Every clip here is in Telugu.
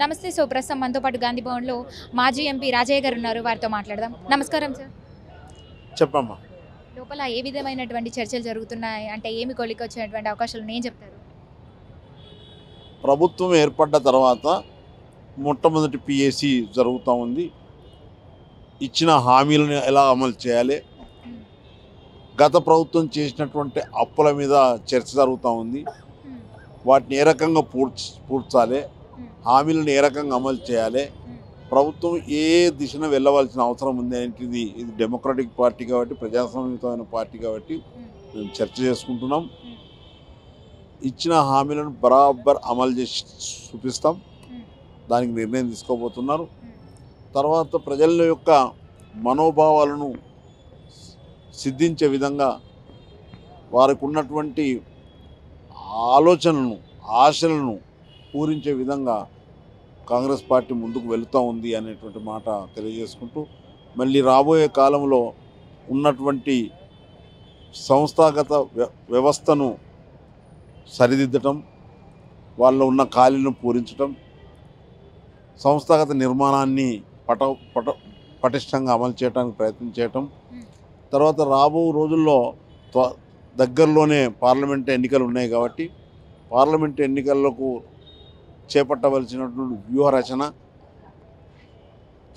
నమస్తే. సో ప్రస్తుతం మనతో పాటు గాంధీ భవన్లో మాజీ ఎంపీ రాజయ్య గారు ఉన్నారు. వారితో మాట్లాడదాం. నమస్కారం సార్. చెప్పమ్మా. లోపల ఏ విధమైనటువంటి చర్చలు జరుగుతున్నాయి, అంటే ఏమి కొలికొచ్చినటువంటి అవకాశాలు నేను చెప్తారు? ప్రభుత్వం ఏర్పడ్డ తర్వాత మొట్టమొదటి పిఎసి జరుగుతూ ఉంది. ఇచ్చిన హామీలను ఎలా అమలు చేయాలి, గత ప్రభుత్వం చేసినటువంటి అప్పుల మీద చర్చ జరుగుతూ ఉంది. వాటిని ఏ రకంగా పూడ్చాలి, హామీలను ఏ రకంగా అమలు చేయాలి, ప్రభుత్వం ఏ దిశను వెళ్ళవలసిన అవసరం ఉంది అనేది. ఇది డెమోక్రటిక్ పార్టీ కాబట్టి, ప్రజాస్వామ్యయుతమైన పార్టీ కాబట్టి మేము చర్చ చేసుకుంటున్నాం. ఇచ్చిన హామీలను బరాబర్ అమలు చేసి చూపిస్తాం. దానికి నిర్ణయం తీసుకోబోతున్నారు. తర్వాత ప్రజల యొక్క మనోభావాలను సిద్ధించే విధంగా వారికి ఉన్నటువంటి ఆలోచనలను, ఆశలను పూరించే విధంగా కాంగ్రెస్ పార్టీ ముందుకు వెళుతూ ఉంది అనేటువంటి మాట తెలియజేసుకుంటూ, మళ్ళీ రాబోయే కాలంలో ఉన్నటువంటి సంస్థాగత వ్యవస్థను సరిదిద్దటం, వాళ్ళలో ఉన్న ఖాళీలను పూరించటం, సంస్థాగత నిర్మాణాన్ని పటిష్టంగా అమలు చేయడానికి ప్రయత్నం చేయటం, తర్వాత రాబో రోజుల్లో దగ్గరలోనే పార్లమెంట్ ఎన్నికలు ఉన్నాయి కాబట్టి పార్లమెంట్ ఎన్నికలకు చేపట్టవలసినటువంటి వ్యూహరచన,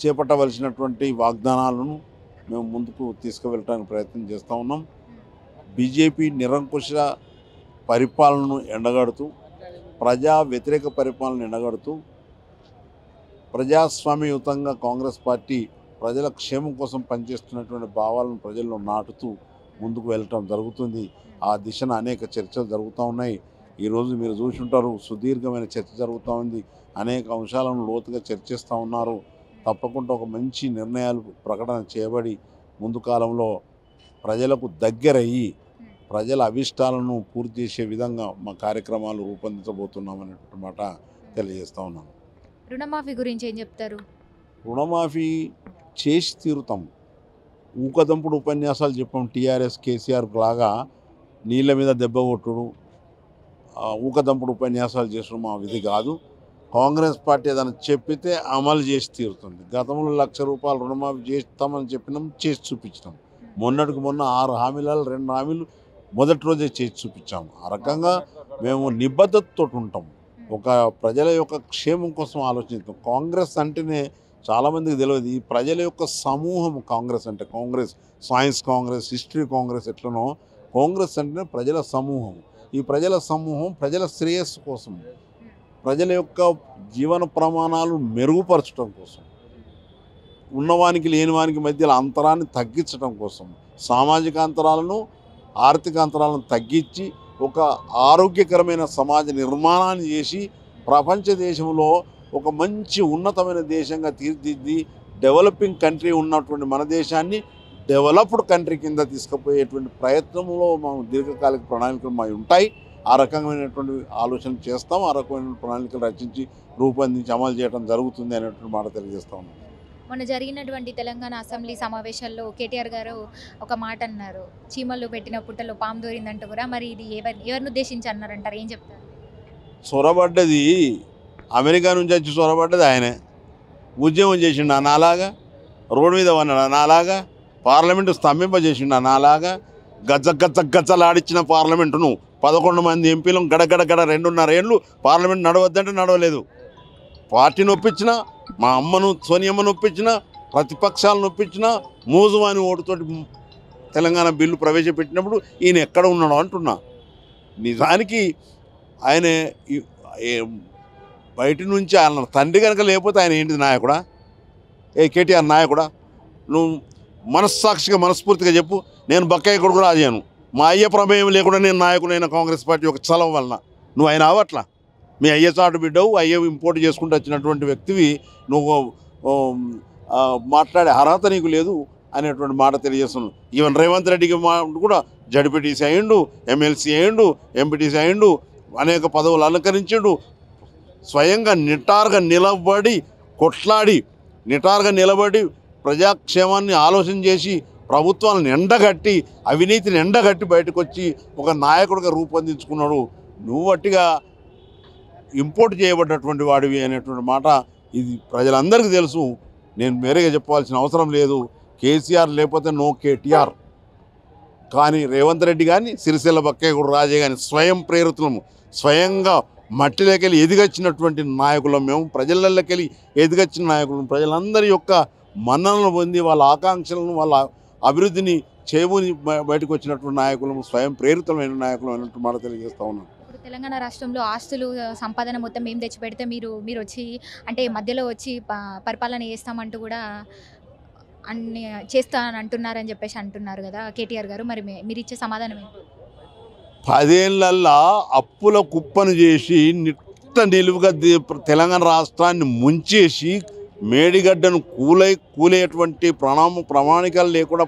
చేపట్టవలసినటువంటి వాగ్దానాలను మేము ముందుకు తీసుకువెళ్ళడానికి ప్రయత్నం చేస్తూ ఉన్నాం. బీజేపీ నిరంకుశ పరిపాలనను ఎండగడుతూ, ప్రజా వ్యతిరేక పరిపాలన ఎండగడుతూ, ప్రజాస్వామ్యయుతంగా కాంగ్రెస్ పార్టీ ప్రజల క్షేమం కోసం పనిచేస్తున్నటువంటి భావాలను ప్రజల్లో నాటుతూ ముందుకు వెళ్ళటం జరుగుతుంది. ఆ దిశన అనేక చర్చలు జరుగుతూ ఉన్నాయి. ఈరోజు మీరు చూసుంటారు, సుదీర్ఘమైన చర్చ జరుగుతూ ఉంది. అనేక అంశాలను లోతుగా చర్చిస్తూ ఉన్నారు. తప్పకుండా ఒక మంచి నిర్ణయాలు ప్రకటన చేయబడి ముందు కాలంలో ప్రజలకు దగ్గరయ్యి ప్రజల అభిష్టాలను పూర్తి చేసే విధంగా మా కార్యక్రమాలు రూపొందించబోతున్నాం అనేటువంటి మాట తెలియజేస్తూ ఉన్నాను. రుణమాఫీ గురించి ఏం చెప్తారు? రుణమాఫీ చేసి తీరుతాం. ఊకదంపుడు ఉపన్యాసాలు చెప్పాం. టీఆర్ఎస్ కేసీఆర్ లాగా నీళ్ళ మీద దెబ్బ కొట్టుడు, ఊకదంపుడు ఉపన్యాసాలు చేసుడు మా విధి కాదు. కాంగ్రెస్ పార్టీ ఏదైనా చెప్పితే అమలు చేసి తీరుతుంది. గతంలో ₹1,00,000 రుణమాఫీ చేస్తామని చెప్పినాం, చేసి చూపించినాం. మొన్నటికి మొన్న 6 హామీలలో 2 హామీలు మొదటి రోజే చేసి చూపించాము. ఆ రకంగా మేము నిబద్ధతతో ఉంటాం. ఒక ప్రజల యొక్క క్షేమం కోసం ఆలోచిస్తాం. కాంగ్రెస్ అంటేనే చాలామందికి తెలియదు, ఈ ప్రజల యొక్క సమూహం కాంగ్రెస్ అంటే. కాంగ్రెస్ సైన్స్ కాంగ్రెస్, హిస్టరీ కాంగ్రెస్ ఎట్లనో కాంగ్రెస్ అంటేనే ప్రజల సమూహం. ఈ ప్రజల సమూహం ప్రజల శ్రేయస్సు కోసం, ప్రజల యొక్క జీవన ప్రమాణాలు మెరుగుపరచడం కోసం, ఉన్నవానికి లేనివానికి మధ్యలో అంతరాన్ని తగ్గించడం కోసం, సామాజిక అంతరాలను, ఆర్థిక అంతరాలను తగ్గించి ఒక ఆరోగ్యకరమైన సమాజ నిర్మాణాన్ని చేసి ప్రపంచ దేశంలో ఒక మంచి ఉన్నతమైన దేశంగా తీర్చిదిద్ది డెవలపింగ్ కంట్రీ ఉన్నటువంటి మన దేశాన్ని డెవలప్డ్ కంట్రీ కింద తీసుకుపోయేటువంటి ప్రయత్నంలో మనం దీర్ఘకాలిక ప్రణాళికలు మావి ఉంటాయి. ఆ రకమైనటువంటి ఆలోచనలు చేస్తాం. ఆ రకమైన ప్రణాళికలు రచించి రూపొందించి అమలు చేయడం జరుగుతుంది అనేటువంటి మాట తెలియజేస్తా ఉన్నాం. మొన్న జరిగినటువంటి తెలంగాణ అసెంబ్లీ సమావేశాల్లో కేటీఆర్ గారు ఒక మాట అన్నారు, చీమలు పెట్టిన పుట్టలో పాము దూరిందంటూ కూడా. మరి ఇది ఎవరిని ఉద్దేశించి అన్నారంటారు, ఏం చెప్తారు? చొరబడ్డది అమెరికా నుంచి వచ్చి చొరబడ్డది ఆయనే. ఉద్యమం చేసిండు నాలాగా, రోడ్డు మీద ఉన్నాడు నాలాగా, పార్లమెంటు స్తంభింపజేసిండు నాలాగా, గచ్చలాడిచ్చిన పార్లమెంటును 11 మంది ఎంపీలను గడగడ 2.5 ఏళ్ళు పార్లమెంట్ నడవద్దంటే నడవలేదు. పార్టీని ఒప్పించిన, మా అమ్మను సోనియమ్మను ఒప్పించిన, ప్రతిపక్షాలను ఒప్పించిన, మోజువాని ఓటుతోటి తెలంగాణ బిల్లు ప్రవేశపెట్టినప్పుడు ఈయన ఎక్కడ ఉన్నాడో అంటున్నా. నిజానికి ఆయన బయట నుంచి ఆయన తండ్రి కనుక లేకపోతే ఆయన ఏంటిది నాయకుడా? కేటీఆర్ నాయకుడా? నువ్వు మనస్సాక్షిగా మనస్ఫూర్తిగా చెప్పు. నేను బక్కయ్య కొడుకు రాజాను, మా అయ్య ప్రమేయం లేకుండా నేను నాయకుడైన కాంగ్రెస్ పార్టీ ఒక చలం వలన. నువ్వు ఆయన అవట్లా, మీ అయ్య చాటు బిడ్డవు, అయ్య ఇంపోర్ట్ చేసుకుంటూ వచ్చినటువంటి వ్యక్తివి, నువ్వు మాట్లాడే అర్హత నీకు లేదు అనేటువంటి మాట తెలియజేస్తున్నాను. ఈవెన్ రేవంత్ రెడ్డికి కూడా జడ్పీటీసీ అయ్యిండు, ఎమ్మెల్సీ అయ్యిండు, ఎంపీటీసీ అయ్యిండు, అనేక పదవులు అలంకరించిండు. స్వయంగా నిటారుగా నిలబడి కొట్లాడి, నిటారుగా నిలబడి ప్రజాక్షేమాన్ని ఆలోచన చేసి ప్రభుత్వాలను ఎండగట్టి, అవినీతిని ఎండగట్టి బయటకు వచ్చి ఒక నాయకుడిగా రూపొందించుకున్నాడు. నువ్వు అట్టిగా ఇంపోర్ట్ చేయబడ్డటువంటి వాడివి అనేటువంటి మాట ఇది ప్రజలందరికీ తెలుసు. నేను వేరేగా చెప్పాల్సిన అవసరం లేదు. కేసీఆర్ లేకపోతే నో కేటీఆర్. కానీ రేవంత్ రెడ్డి కానీ సిరిసిల్ల బక్కేగూడ రాజే కానీ స్వయం ప్రేరితులము, స్వయంగా మట్టిలోకెళ్ళి ఎదిగొచ్చినటువంటి నాయకులం మేము. ప్రజలలోకెళ్ళి ఎదిగొచ్చిన నాయకులం. ప్రజలందరి యొక్క మన్ననలు పొంది వాళ్ళ ఆకాంక్షలను వాళ్ళ అభివృద్ధిని చేబూని బయటకు వచ్చినటువంటి నాయకులం, స్వయం ప్రేరితమైన నాయకులు అన్నట్టు మాట తెలియజేస్తా ఉన్నాను. ఇప్పుడు తెలంగాణ రాష్ట్రంలో ఆస్తులు సంపాదన మొత్తం మేము తెచ్చి పెడితే మీరు వచ్చి అంటే మధ్యలో వచ్చి పరిపాలన చేస్తామంటూ కూడా అన్ని చేస్తానని అంటున్నారని చెప్పేసి అంటున్నారు కదా కేటీఆర్ గారు. మరి మీరు ఇచ్చే సమాధానం ఏంటి? 10 ఏళ్ళల్లో అప్పుల కుప్పను చేసి నిట్ట నిలువుగా తెలంగాణ రాష్ట్రాన్ని ముంచేసి మేడిగడ్డను కూలేటువంటి ప్రమాణికాలు లేకుండా,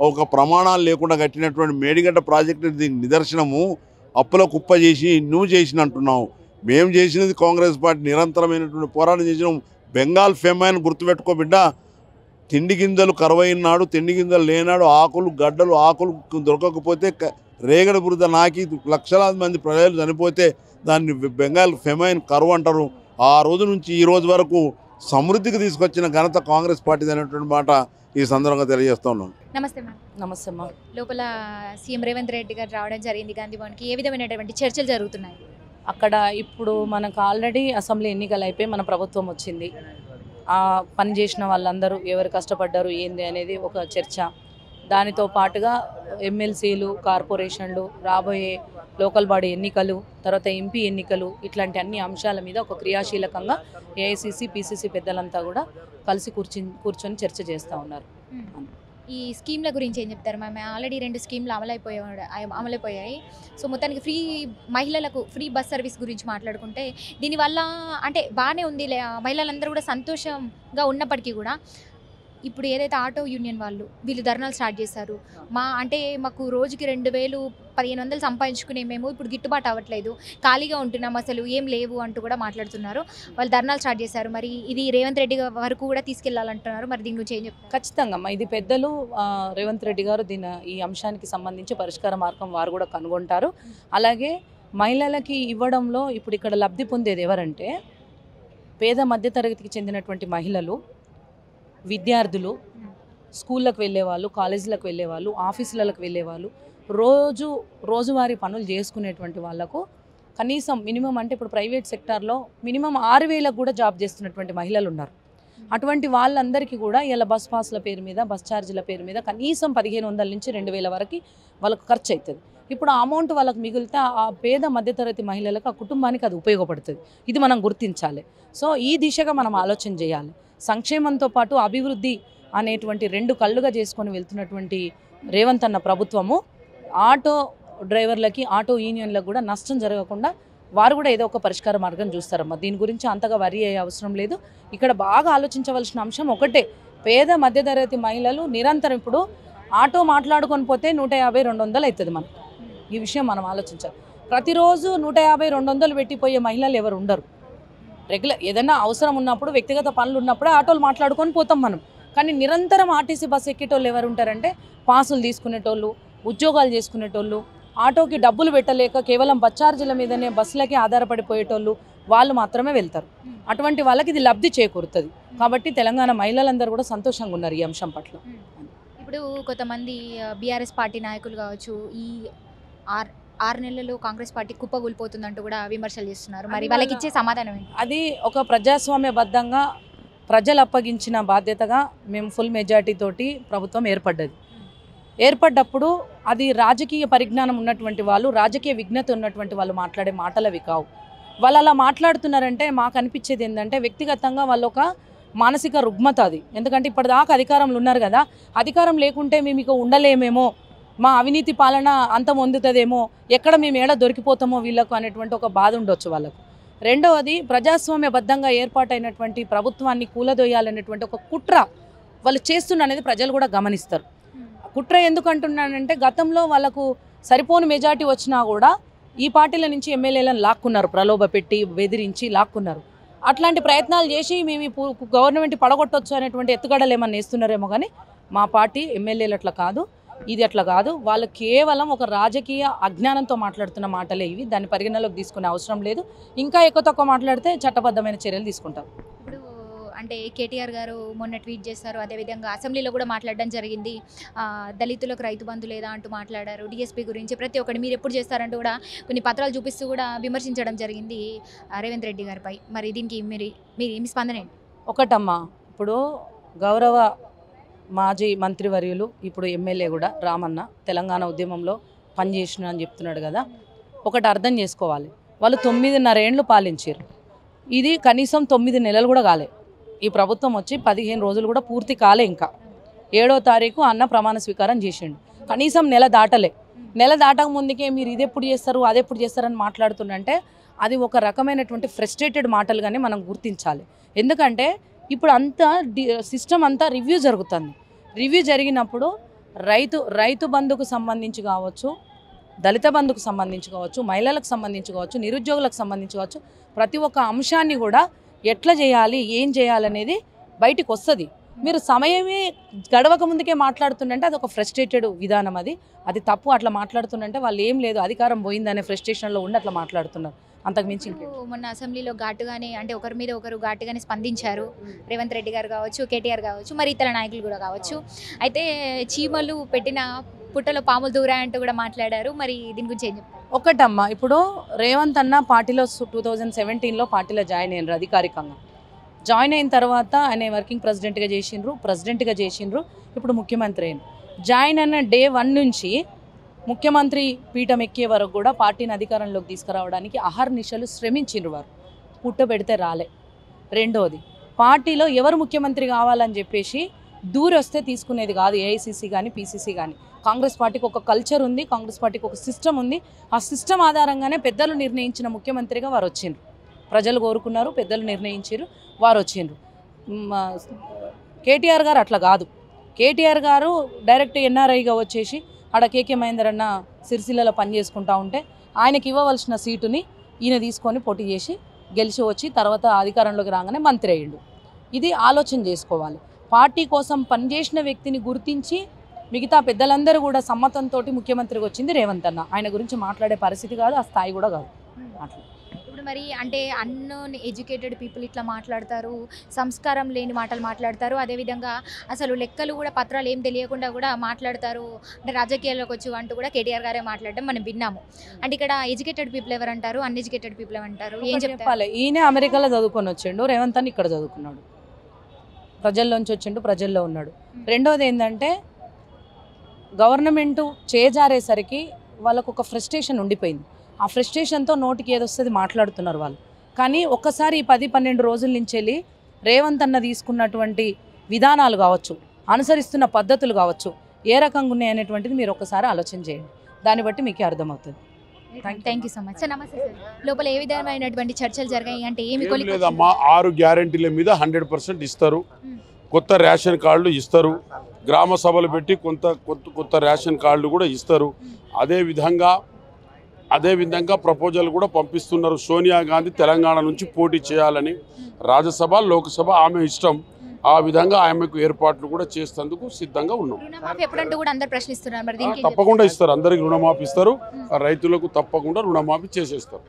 ఒక ప్రమాణాలు లేకుండా కట్టినటువంటి మేడిగడ్డ ప్రాజెక్టు దీనికి నిదర్శనము. అప్పుల కుప్ప చేసి నువ్వు చేసిన అంటున్నావు. మేము చేసినది కాంగ్రెస్ పార్టీ నిరంతరమైనటువంటి పోరాటం చేసినాం. బెంగాల్ ఫెమైన్ గుర్తుపెట్టుకో బిడ్డ. తిండి గింజలు కరువైనాడు, తిండి గింజలు లేనాడు, ఆకులు దొరకకపోతే రేగడి బురద నాకి లక్షలాది మంది ప్రజలు చనిపోతే దాన్ని బెంగాల్ ఫెమైన్ కరువు అంటారు. ఆ రోజు నుంచి ఈ రోజు వరకు సమృద్ధికి తీసుకొచ్చిన ఘనత కాంగ్రెస్ పార్టీ అనేటువంటి మాట ఈ సందర్భంగా తెలియజేస్తా ఉన్నాం. నమస్తే మ్యామ్. నమస్తే అమ్మా. లోపల సీఎం రేవంత్ రెడ్డి గారు రావడం జరిగింది గాంధీ భవన్కి. ఏ విధమైనటువంటి చర్చలు జరుగుతున్నాయి అక్కడ? ఇప్పుడు మనకు ఆల్రెడీ అసెంబ్లీ ఎన్నికలు అయిపోయి మన ప్రభుత్వం వచ్చింది. ఆ పని చేసిన వాళ్ళందరూ ఎవరు కష్టపడ్డారు ఏంది అనేది ఒక చర్చ. దానితో పాటుగా ఎమ్మెల్సీలు, కార్పొరేషన్లు, రాబోయే లోకల్ బాడీ ఎన్నికలు, తర్వాత ఎంపీ ఎన్నికలు, ఇట్లాంటి అన్ని అంశాల మీద ఒక క్రియాశీలకంగా ఏఐసిసి, పిసిసి పెద్దలంతా కూడా కలిసి కూర్చొని చర్చ చేస్తూ ఉన్నారు. ఈ స్కీమ్ల గురించి ఏం చెప్తారు మ్యామ్? ఆల్రెడీ 2 స్కీమ్లు అమలైపోయాయి. సో మొత్తానికి మహిళలకు ఫ్రీ బస్ సర్వీస్ గురించి మాట్లాడుకుంటే దీనివల్ల అంటే బాగానే ఉంది, మహిళలందరూ కూడా సంతోషంగా ఉన్నప్పటికీ కూడా ఇప్పుడు ఏదైతే ఆటో యూనియన్ వీళ్ళు ధర్నాలు స్టార్ట్ చేశారు. మాకు రోజుకి 2000, 1500 సంపాదించుకునే మేము ఇప్పుడు గిట్టుబాటు అవ్వట్లేదు, ఖాళీగా ఉంటున్నాం, అసలు ఏం లేవు అంటూ కూడా మాట్లాడుతున్నారు. వాళ్ళు ధర్నాలు స్టార్ట్ చేశారు. మరి ఇది రేవంత్ రెడ్డి వరకు కూడా తీసుకెళ్లాలంటున్నారు. మరి దీని గురించి ఏం చెప్తారు? ఖచ్చితంగా అమ్మా, ఇది పెద్దలు రేవంత్ రెడ్డి గారు ఈ అంశానికి సంబంధించి పరిష్కార మార్గం వారు కూడా కనుగొంటారు. అలాగే మహిళలకి ఇవ్వడంలో ఇప్పుడు ఇక్కడ లబ్ధి పొందేది ఎవరంటే పేద మధ్యతరగతికి చెందినటువంటి మహిళలు, విద్యార్థులు, స్కూళ్ళకు వెళ్ళేవాళ్ళు, కాలేజీలకు వెళ్ళేవాళ్ళు, ఆఫీసులకు వెళ్ళేవాళ్ళు, రోజువారీ పనులు చేసుకునేటువంటి వాళ్ళకు కనీసం మినిమం అంటే ఇప్పుడు ప్రైవేట్ సెక్టార్లో మినిమం 6000కు కూడా జాబ్ చేస్తున్నటువంటి మహిళలు ఉన్నారు. అటువంటి వాళ్ళందరికీ కూడా ఇలా బస్ పాస్ల పేరు మీద, బస్ ఛార్జీల పేరు మీద కనీసం 1500 నుంచి 2000 వరకు వాళ్ళకు ఖర్చు అవుతుంది. ఇప్పుడు ఆ అమౌంట్ వాళ్ళకు మిగిలితే ఆ పేద మధ్యతరగతి మహిళలకు, ఆ కుటుంబానికి అది ఉపయోగపడుతుంది. ఇది మనం గుర్తించాలి. సో ఈ దిశగా మనం ఆలోచన చేయాలి. సంక్షేమంతో పాటు అభివృద్ధి అనేటువంటి 2 కళ్ళుగా చేసుకొని వెళ్తున్నటువంటి రేవంత్ అన్న ప్రభుత్వము ఆటో డ్రైవర్లకి, ఆటో యూనియన్లకు కూడా నష్టం జరగకుండా వారు కూడా ఏదో ఒక పరిష్కార మార్గం చూస్తారమ్మా. దీని గురించి అంతగా వరి అయ్యే అవసరం లేదు. ఇక్కడ బాగా ఆలోచించవలసిన అంశం ఒకటే, పేద మధ్యతరగతి మహిళలు నిరంతరం ఇప్పుడు ఆటో మాట్లాడుకొని పోతే 150-200 అవుతుంది. మనకు ఈ విషయం మనం ఆలోచించాలి. ప్రతిరోజు 150-200 పెట్టిపోయే మహిళలు ఎవరు ఉండరు. రెగ్యులర్ ఏదైనా అవసరం ఉన్నప్పుడు, వ్యక్తిగత పనులు ఉన్నప్పుడే ఆటోలు మాట్లాడుకొని పోతాం మనం. కానీ నిరంతరం ఆర్టీసీ బస్సు ఎక్కేటోళ్ళు ఎవరు ఉంటారంటే పాసులు తీసుకునేటోళ్ళు, ఉద్యోగాలు చేసుకునేటోళ్ళు, ఆటోకి డబ్బులు పెట్టలేక కేవలం బస్ ఛార్జీల మీదనే బస్సులకే ఆధారపడిపోయేటోళ్ళు, వాళ్ళు మాత్రమే వెళ్తారు. అటువంటి వాళ్ళకి ఇది లబ్ధి చేకూరుతుంది. కాబట్టి తెలంగాణ మహిళలందరూ కూడా సంతోషంగా ఉన్నారు ఈ అంశం పట్ల. ఇప్పుడు కొంతమంది బీఆర్ఎస్ పార్టీ నాయకులు కావచ్చు, ఈ 6 నెలల్లో కాంగ్రెస్ పార్టీ కుప్పగూలిపోతుందంటూ కూడా విమర్శలు చేస్తున్నారు. మరి వాళ్ళకి ఇచ్చే సమాధానం ఏంటి? అది ఒక ప్రజాస్వామ్యబద్ధంగా ప్రజలు అప్పగించిన బాధ్యతగా మేము ఫుల్ మెజార్టీ తోటి ప్రభుత్వం ఏర్పడ్డప్పుడు అది రాజకీయ పరిజ్ఞానం ఉన్నటువంటి వాళ్ళు, రాజకీయ విజ్ఞత ఉన్నటువంటి వాళ్ళు మాట్లాడే మాటలవి కావు. వాళ్ళు అలా మాట్లాడుతున్నారంటే మాకు అనిపించేది ఏంటంటే వ్యక్తిగతంగా వాళ్ళు ఒక మానసిక రుగ్మత అది. ఎందుకంటే ఇప్పటిదాకా అధికారంలో ఉన్నారు కదా, అధికారం లేకుంటే మేము ఇక ఉండలేమేమో, మా అవినీతి పాలన అంతం పొందుతుందేమో, ఎక్కడ మేము ఏడ దొరికిపోతామో వీళ్ళకు అనేటువంటి ఒక బాధ ఉండొచ్చు వాళ్ళకు. రెండవది, ప్రజాస్వామ్యబద్ధంగా ఏర్పాటైనటువంటి ప్రభుత్వాన్ని కూలదొయ్యాలనేటువంటి ఒక కుట్ర వాళ్ళు చేస్తున్ననేది ప్రజలు కూడా గమనిస్తారు. కుట్ర ఎందుకు అంటున్నానంటే గతంలో వాళ్ళకు సరిపోని మెజార్టీ వచ్చినా కూడా ఈ పార్టీల నుంచి ఎమ్మెల్యేలను లాక్కున్నారు, ప్రలోభ పెట్టి బెదిరించి లాక్కున్నారు. అట్లాంటి ప్రయత్నాలు చేసి మేము గవర్నమెంట్ పడగొట్టొచ్చు అనేటువంటి ఎత్తుగడలు ఏమన్నా వేస్తున్నారేమో, కానీ మా పార్టీ ఎమ్మెల్యేలు అట్లా కాదు. ఇది అట్లా కాదు. వాళ్ళు కేవలం ఒక రాజకీయ అజ్ఞానంతో మాట్లాడుతున్న మాటలే ఇవి. దాన్ని పరిగణలోకి తీసుకునే అవసరం లేదు. ఇంకా ఎక్కువ తక్కువ మాట్లాడితే చట్టబద్ధమైన చర్యలు తీసుకుంటాం. ఇప్పుడు అంటే కేటీఆర్ గారు మొన్న ట్వీట్ చేశారు, అదేవిధంగా అసెంబ్లీలో కూడా మాట్లాడడం జరిగింది. దళితులకు రైతు బంధు లేదా అంటూ మాట్లాడారు. డిఎస్పీ గురించి ప్రతి ఒక్కటి మీరు ఎప్పుడు చేస్తారంటూ కూడా కొన్ని పత్రాలు చూపిస్తూ కూడా విమర్శించడం జరిగింది రేవంత్ రెడ్డి గారిపై. మరి దీనికి మీరు ఏమి స్పందన ఏంటి? ఒకటమ్మా, ఇప్పుడు గౌరవ మాజీ మంత్రివర్యులు ఇప్పుడు ఎమ్మెల్యే కూడా రామన్న తెలంగాణ ఉద్యమంలో పనిచేసిన అని చెప్తున్నాడు కదా. ఒకటి అర్థం చేసుకోవాలి, వాళ్ళు 9.5 ఏళ్ళు పాలించారు. ఇది కనీసం 9 నెలలు కూడా కాలే. ఈ ప్రభుత్వం వచ్చి 15 రోజులు కూడా పూర్తి కాలే. ఇంకా 7వ తారీఖు అన్న ప్రమాణ స్వీకారం చేసిండు. కనీసం నెల దాటలే. నెల దాటక ముందుకే మీరు ఇది ఎప్పుడు చేస్తారు అది ఎప్పుడు చేస్తారని మాట్లాడుతుందంటే అది ఒక రకమైనటువంటి ఫ్రస్ట్రేటెడ్ మాటలుగానే మనం గుర్తించాలి. ఎందుకంటే ఇప్పుడు అంతా సిస్టమ్ అంతా రివ్యూ జరుగుతుంది. రివ్యూ జరిగినప్పుడు రైతు బంధుకు సంబంధించి కావచ్చు, దళిత బంధుకు సంబంధించి కావచ్చు, మహిళలకు సంబంధించి కావచ్చు, నిరుద్యోగులకు సంబంధించి కావచ్చు, ప్రతి ఒక్క అంశాన్ని కూడా ఎట్లా చేయాలి ఏం చేయాలనేది బయటికి వస్తుంది. మీరు సమయమే గడవక ముందుకే మాట్లాడుతుందంటే అది ఒక ఫ్రస్ట్రేటెడ్ విధానం. అది తప్పు. అట్లా మాట్లాడుతుందంటే వాళ్ళు ఏం లేదు అధికారం పోయిందనే ఫ్రస్ట్రేషన్లో ఉండి అట్లా మాట్లాడుతున్నారు. అంతకుమించి మొన్న అసెంబ్లీలో ఘాటుగానే అంటే ఒకరి మీద ఒకరు ఘాటుగానే స్పందించారు. రేవంత్ రెడ్డి గారు కావచ్చు, కేటీఆర్ కావచ్చు, మరి ఇతర నాయకులు కూడా కావచ్చు. అయితే చీమలు పెట్టిన పుట్టలో పాములు దూరాయంటూ కూడా మాట్లాడారు. మరి దీని గురించి ఏం చెప్తారు? ఒకటమ్మా, ఇప్పుడు రేవంత్ అన్న పార్టీలో 2017లో పార్టీలో జాయిన్ అయినారు. అధికారికంగా జాయిన్ అయిన తర్వాత ఆయన వర్కింగ్ ప్రెసిడెంట్గా చేసిండ్రు. ఇప్పుడు ముఖ్యమంత్రి అయిన జాయిన్ అయిన డే 1 నుంచి ముఖ్యమంత్రి పీఠం ఎక్కే వరకు కూడా పార్టీని అధికారంలోకి తీసుకురావడానికి అహర్నిశలు శ్రమించిండ్రు. వారు పుట్టబెడితే రాలే. రెండోది, పార్టీలో ఎవరు ముఖ్యమంత్రి కావాలని చెప్పేసి దూరి వస్తే తీసుకునేది కాదు. ఏఐసిసి కానీ పీసీసీ కానీ. కాంగ్రెస్ పార్టీకి ఒక కల్చర్ ఉంది, కాంగ్రెస్ పార్టీకి ఒక సిస్టమ్ ఉంది. ఆ సిస్టమ్ ఆధారంగానే పెద్దలు నిర్ణయించిన ముఖ్యమంత్రిగా వారు వచ్చిండ్రు. ప్రజలు కోరుకున్నారు, పెద్దలు నిర్ణయించారు, వారు వచ్చిండ్రు. కేటీఆర్ గారు అట్లా కాదు. కేటీఆర్ గారు డైరెక్ట్ ఎన్ఆర్ఐగా వచ్చేసి ఆడ కేకే మహేందర్ అన్న సిరిసిల్లలో పనిచేసుకుంటా ఉంటే ఆయనకి ఇవ్వవలసిన సీటుని ఈయన తీసుకొని పోటీ చేసి గెలిచి వచ్చి తర్వాత అధికారంలోకి రాగానే మంత్రి అయ్యిండు. ఇది ఆలోచన చేసుకోవాలి. పార్టీ కోసం పనిచేసిన వ్యక్తిని గుర్తించి మిగతా పెద్దలందరూ కూడా సమ్మతంతో ముఖ్యమంత్రికి వచ్చింది రేవంత్ అన్న. ఆయన గురించి మాట్లాడే పరిస్థితి కాదు, ఆ స్థాయి కూడా కాదు. అట్లా ఇప్పుడు మరి అంటే అన్నోన్ ఎడ్యుకేటెడ్ పీపుల్ ఇట్లా మాట్లాడతారు, సంస్కారం లేని మాటలు మాట్లాడతారు. అదేవిధంగా అసలు లెక్కలు కూడా పత్రాలు ఏం తెలియకుండా కూడా మాట్లాడతారు. అంటే రాజకీయాల్లోకి వచ్చి అంటూ కూడా కేటీఆర్ గారే మాట్లాడడం మనం విన్నాము. అంటే ఇక్కడ ఎడ్యుకేటెడ్ పీపుల్ ఎవరంటారు, అన్ఎడ్యుకేటెడ్ పీపుల్ ఏమంటారు? ఏం చెప్పాలి? ఈయన అమెరికాలో చదువుకొని వచ్చిండు, రేవంత్ అన్న ఇక్కడ చదువుకున్నాడు, ప్రజల్లోంచి వచ్చిండు, ప్రజల్లో ఉన్నాడు. రెండోది ఏంటంటే గవర్నమెంట్ చేజారేసరికి వాళ్ళకు ఒక ఫ్రస్ట్రేషన్ ఉండిపోయింది. ఆ ఫ్రస్ట్రేషన్తో నోటికి ఏదొస్తుంది మాట్లాడుతున్నారు వాళ్ళు. కానీ ఒక్కసారి ఈ 10-12 రోజుల నుంచి వెళ్ళి రేవంత్ అన్న తీసుకున్నటువంటి విధానాలు కావచ్చు, అనుసరిస్తున్న పద్ధతులు కావచ్చు, ఏ రకంగా ఉన్నాయనేటువంటిది మీరు ఒకసారి ఆలోచన చేయండి. దాన్ని బట్టి మీకే అర్థమవుతుంది. Thank you so much. నమస్తే సార్. లోపల ఏ విధమైనటువంటి చర్చలు జరిగాయి? అంటే ఏమి లేదమ్మా, 6 గ్యారెంటీల మీద 100% ఇస్తారు. కొత్త రేషన్ కార్డులు ఇస్తారు. గ్రామ సభలు పెట్టి కొత్త రేషన్ కార్డులు కూడా ఇస్తారు. అదేవిధంగా ప్రపోజల్ కూడా పంపిస్తున్నారు. సోనియా గాంధీ తెలంగాణ నుంచి పోటీ చేయాలని రాజ్యసభ, లోక్సభ ఆమె ఇష్టం. ఆ విధంగా ఆమెకు ఏర్పాట్లు కూడా చేసేందుకు సిద్ధంగా ఉన్నాం. ప్రశ్నిస్తున్నారు. తప్పకుండా ఇస్తారు. అందరికి రుణమాఫీ ఇస్తారు. రైతులకు తప్పకుండా రుణమాఫీ చేసేస్తారు.